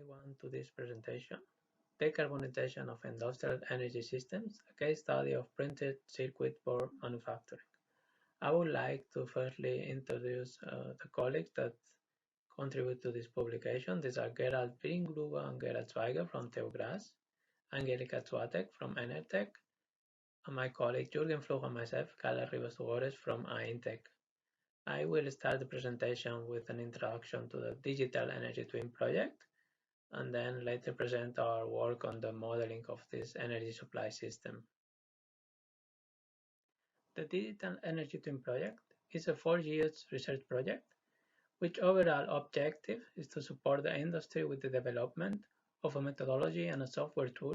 everyone to this presentation, Decarbonization of Industrial Energy Systems, a case study of printed circuit board manufacturing. I would like to firstly introduce the colleagues that contribute to this publication. These are Gerald Birngruber and Gerald Schweiger from Tugores, Angelika Swatek from Enertech, and my colleague Jürgen Fluch and myself, Ribas Tugores from Intech. I will start the presentation with an introduction to the Digital Energy Twin project, and then later present our work on the modeling of this energy supply system. The Digital Energy Twin project is a 4 year research project, which overall objective is to support the industry with the development of a methodology and a software tool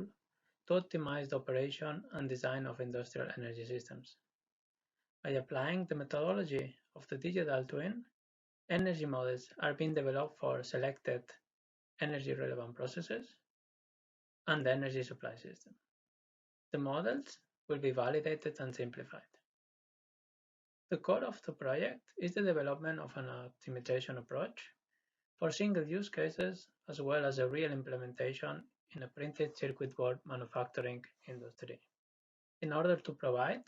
to optimize the operation and design of industrial energy systems. By applying the methodology of the digital twin, energy models are being developed for selected energy relevant processes and the energy supply system. The models will be validated and simplified. The core of the project is the development of an optimization approach for single use cases as well as a real implementation in a printed circuit board manufacturing industry, in order to provide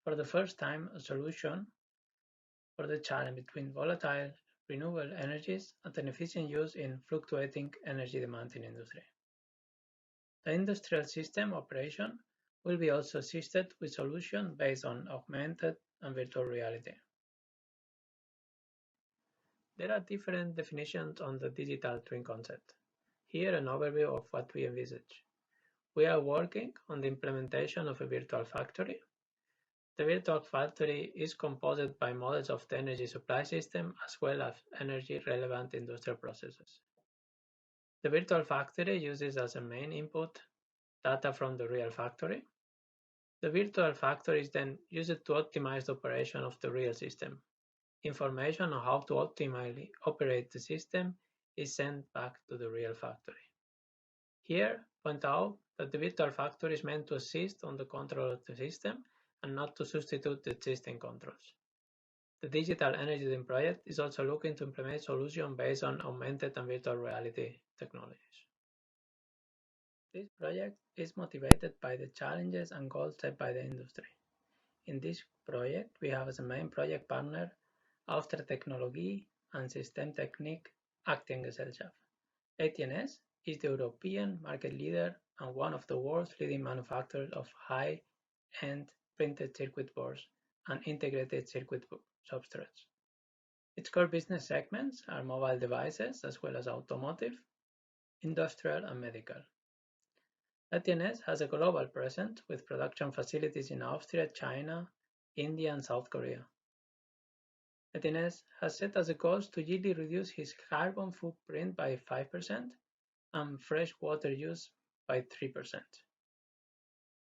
for the first time a solution for the challenge between volatile renewable energies and an efficient use in fluctuating energy demand in industry. The industrial system operation will be also assisted with solutions based on augmented and virtual reality. There are different definitions on the digital twin concept. Here an overview of what we envisage. We are working on the implementation of a virtual factory. The virtual factory is composed by models of the energy supply system as well as energy relevant industrial processes. The virtual factory uses as a main input data from the real factory. The virtual factory is then used to optimize the operation of the real system. Information on how to optimally operate the system is sent back to the real factory. Here, point out that the virtual factory is meant to assist on the control of the system and not to substitute the existing controls. The Digital Energy Twin project is also looking to implement solutions based on augmented and virtual reality technologies. This project is motivated by the challenges and goals set by the industry. In this project, we have as a main project partner Austria Technologie and Systemtechnik acting as Gesellschaft. AT&S is the European market leader and one of the world's leading manufacturers of high-end printed circuit boards and integrated circuit substrates. Its core business segments are mobile devices as well as automotive, industrial, and medical. AT&S has a global presence with production facilities in Austria, China, India, and South Korea. AT&S has set as a goal to yearly reduce its carbon footprint by 5% and fresh water use by 3%.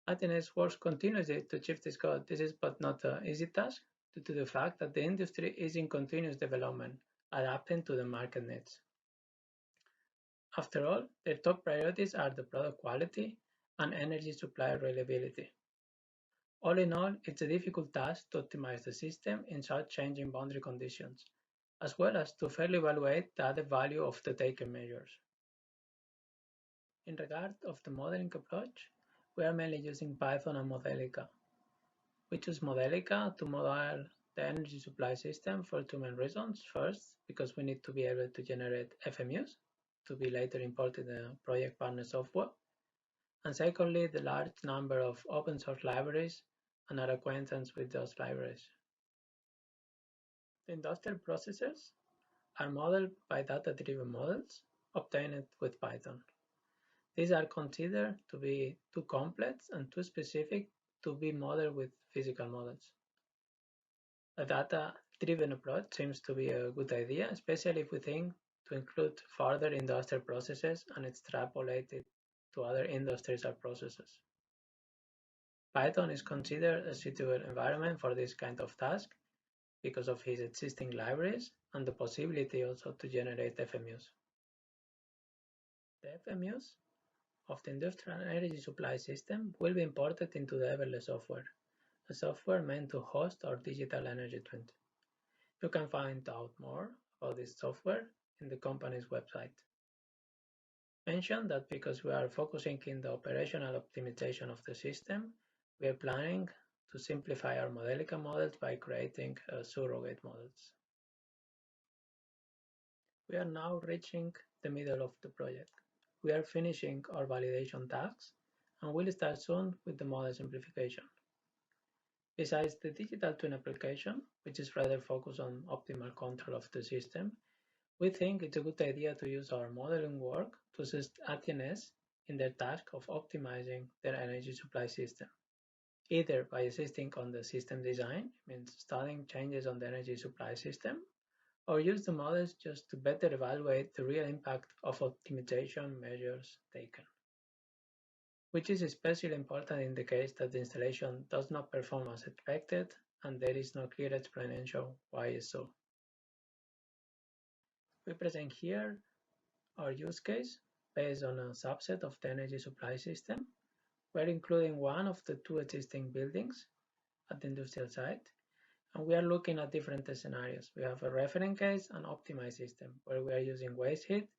AT&S works continuously to achieve this goal. This is but not an easy task due to the fact that the industry is in continuous development, adapting to the market needs. After all, their top priorities are the product quality and energy supply reliability. All in all, it's a difficult task to optimize the system in such changing boundary conditions, as well as to fairly evaluate the added value of the taken measures. In regard of the modeling approach, we are mainly using Python and Modelica. We choose Modelica to model the energy supply system for two main reasons. First, because we need to be able to generate FMUs to be later imported in the project partner software. And secondly, the large number of open source libraries and our acquaintance with those libraries. The industrial processes are modeled by data-driven models obtained with Python. These are considered to be too complex and too specific to be modeled with physical models. A data-driven approach seems to be a good idea, especially if we think to include further industrial processes and extrapolate it to other industries or processes. Python is considered a suitable environment for this kind of task because of its existing libraries and the possibility also to generate FMUs. The FMUs of the industrial energy supply system will be imported into the Everless software, a software meant to host our digital energy twin. You can find out more about this software in the company's website. Mention that because we are focusing in the operational optimization of the system, we are planning to simplify our Modelica models by creating surrogate models. We are now reaching the middle of the project. We are finishing our validation tasks and will start soon with the model simplification. Besides the digital twin application, which is rather focused on optimal control of the system, we think it's a good idea to use our modeling work to assist ATNS in their task of optimizing their energy supply system, either by assisting on the system design, means studying changes on the energy supply system, or use the models just to better evaluate the real impact of optimization measures taken, which is especially important in the case that the installation does not perform as expected and there is no clear explanation why is so. We present here our use case based on a subset of the energy supply system. We're including one of the two existing buildings at the industrial site, and we are looking at different scenarios. We have a reference case and optimized system where we are using waste heat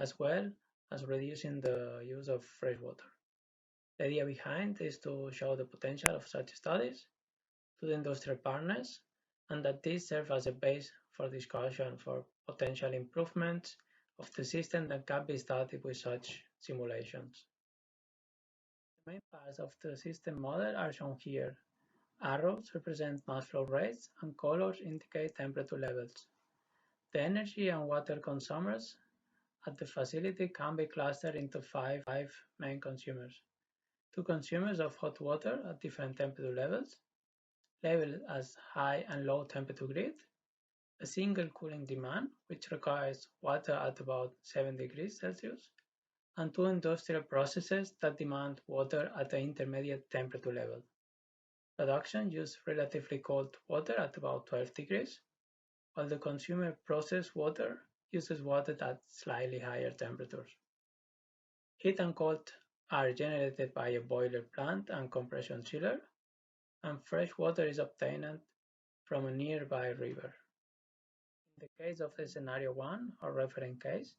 as well as reducing the use of fresh water. The idea behind is to show the potential of such studies to the industrial partners and that these serve as a base for discussion for potential improvements of the system that can be studied with such simulations. The main parts of the system model are shown here. Arrows represent mass flow rates and colors indicate temperature levels. The energy and water consumers at the facility can be clustered into five main consumers. Two consumers of hot water at different temperature levels, labeled as high and low temperature grid, a single cooling demand, which requires water at about 7 degrees Celsius, and two industrial processes that demand water at the intermediate temperature level. Production uses relatively cold water at about 12 degrees, while the consumer processed water uses water at slightly higher temperatures. Heat and cold are generated by a boiler plant and compression chiller, and fresh water is obtained from a nearby river. In the case of the scenario 1 or reference case,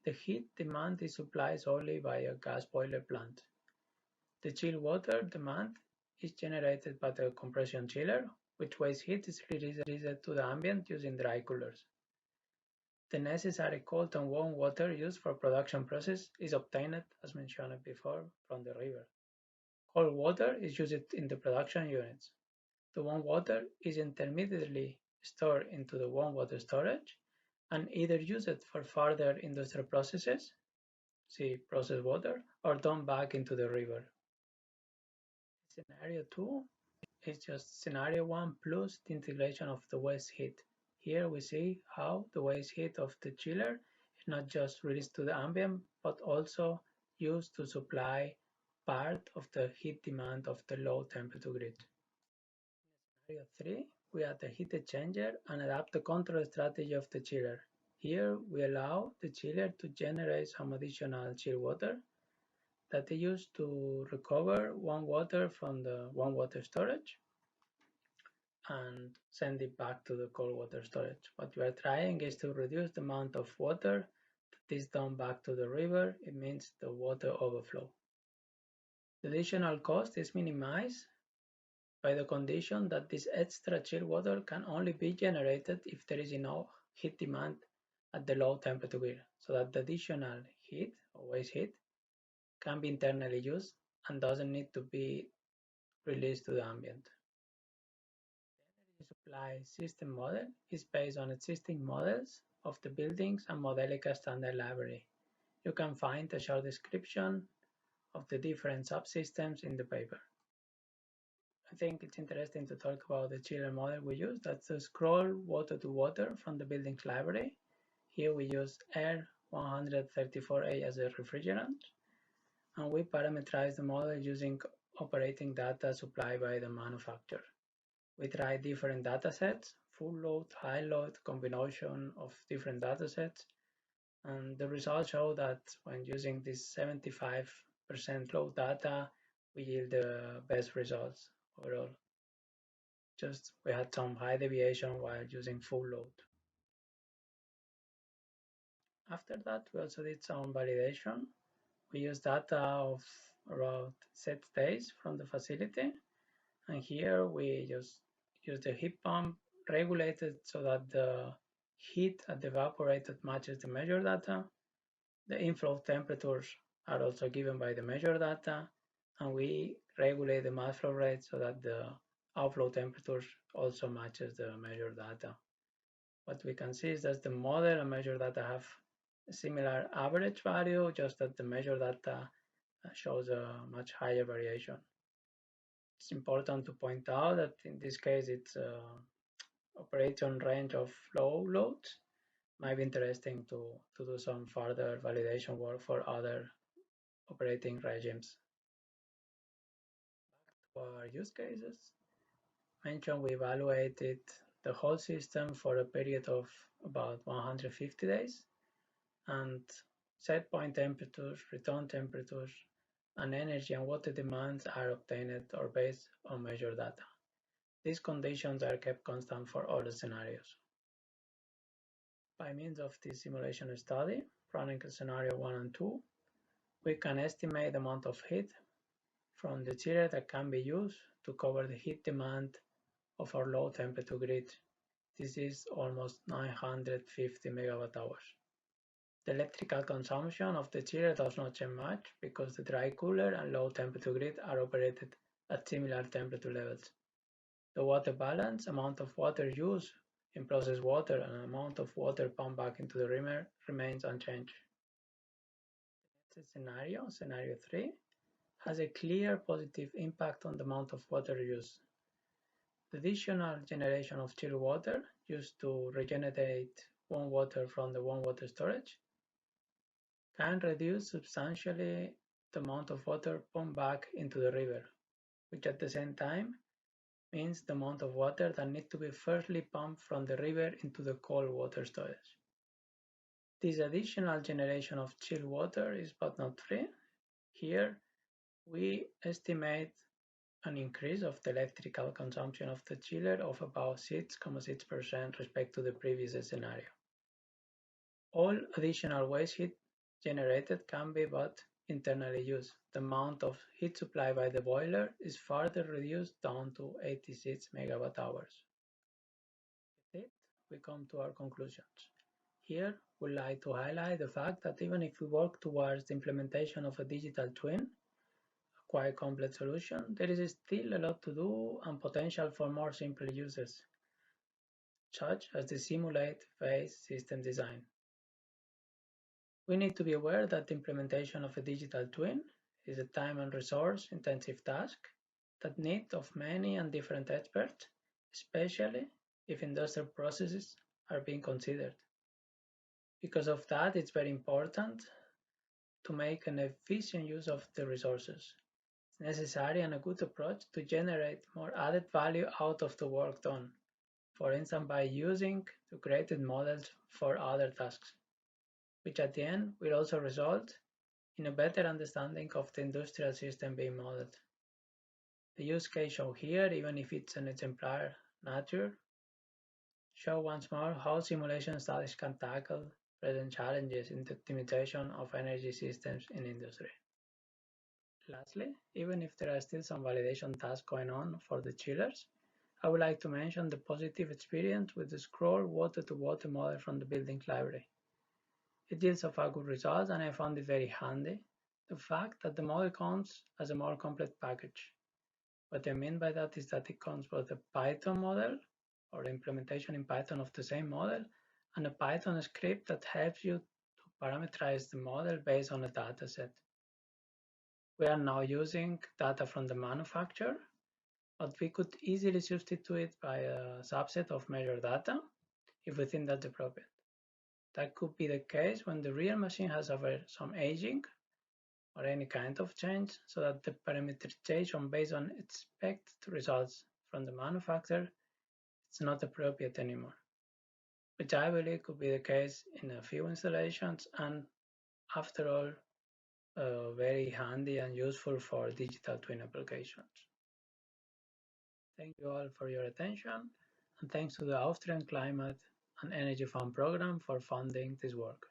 the heat demand is supplied solely by a gas boiler plant. The chill water demand is generated by the compression chiller, which waste heat is released to the ambient using dry coolers. The necessary cold and warm water used for production process is obtained, as mentioned before, from the river. Cold water is used in the production units. The warm water is intermediately stored into the warm water storage and either used for further industrial processes, see processed water, or dumped back into the river. Scenario 2 is just scenario 1 plus the integration of the waste heat. Here we see how the waste heat of the chiller is not just released to the ambient, but also used to supply part of the heat demand of the low temperature grid. In scenario 3, we add the heat exchanger and adapt the control strategy of the chiller. Here we allow the chiller to generate some additional chill water that they use to recover warm water from the warm water storage and send it back to the cold water storage. What we are trying is to reduce the amount of water that is dumped back to the river. It means the water overflow. The additional cost is minimized by the condition that this extra chill water can only be generated if there is enough heat demand at the low temperature grid, so that the additional heat or waste heat can be internally used and doesn't need to be released to the ambient. The energy supply system model is based on existing models of the buildings and Modelica standard library. You can find a short description of the different subsystems in the paper. I think it's interesting to talk about the chiller model we use. That's the scroll water to water from the building's library. Here we use air 134A as a refrigerant, and we parameterize the model using operating data supplied by the manufacturer. We try different datasets, full load, high load, combination of different datasets, and the results show that when using this 75% load data, we yield the best results overall. Just we had some high deviation while using full load. After that, we also did some validation. We used data of around set days from the facility, and here we just use the heat pump regulated so that the heat at the evaporated matches the measured data. The inflow temperatures are also given by the measured data, and we regulate the mass flow rate so that the outflow temperatures also matches the measured data. What we can see is that the model and measured data have a similar average value, just that the measured data shows a much higher variation. It's important to point out that in this case it's operation range of low loads. Might be interesting to do some further validation work for other operating regimes. For use cases, mentioned we evaluated the whole system for a period of about 150 days, and set point temperatures, return temperatures, and energy and water demands are obtained or based on measured data. These conditions are kept constant for all the scenarios. By means of this simulation study, running scenario 1 and 2, we can estimate the amount of heat from the chiller that can be used to cover the heat demand of our low temperature grid. This is almost 950 megawatt hours. The electrical consumption of the chiller does not change much because the dry cooler and low temperature grid are operated at similar temperature levels. The water balance, amount of water used in processed water, and amount of water pumped back into the rimmer remains unchanged. The scenario 3, has a clear positive impact on the amount of water used. The additional generation of chilled water used to regenerate warm water from the warm water storage can reduce substantially the amount of water pumped back into the river, which at the same time means the amount of water that needs to be firstly pumped from the river into the cold water storage. This additional generation of chilled water is but not free. Here we estimate an increase of the electrical consumption of the chiller of about 6.6% respect to the previous scenario. All additional waste heat generated can be but internally used. The amount of heat supplied by the boiler is further reduced down to 86 megawatt hours. With it, we come to our conclusions. Here, we'd like to highlight the fact that even if we work towards the implementation of a digital twin, quite complex solution, there is still a lot to do and potential for more simple uses, such as the simulate phase system design. We need to be aware that the implementation of a digital twin is a time and resource intensive task that needs of many and different experts, especially if industrial processes are being considered. Because of that, it's very important to make an efficient use of the resources. Necessary and a good approach to generate more added value out of the work done, for instance by using the created models for other tasks, which at the end will also result in a better understanding of the industrial system being modeled. The use case shown here, even if it's an exemplar nature, show once more how simulation studies can tackle present challenges in the optimization of energy systems in industry. Lastly, even if there are still some validation tasks going on for the chillers, I would like to mention the positive experience with the scroll water-to-water model from the buildings library. It yields a good results and I found it very handy, the fact that the model comes as a more complete package. What I mean by that is that it comes with a Python model or implementation in Python of the same model and a Python script that helps you to parameterize the model based on a dataset. We are now using data from the manufacturer, but we could easily substitute it by a subset of measured data if we think that's appropriate. That could be the case when the real machine has suffered some aging or any kind of change, so that the parameterization based on expected results from the manufacturer is not appropriate anymore, which I believe could be the case in a few installations and after all very handy and useful for digital twin applications. Thank you all for your attention, and thanks to the Austrian Climate and Energy Fund program for funding this work.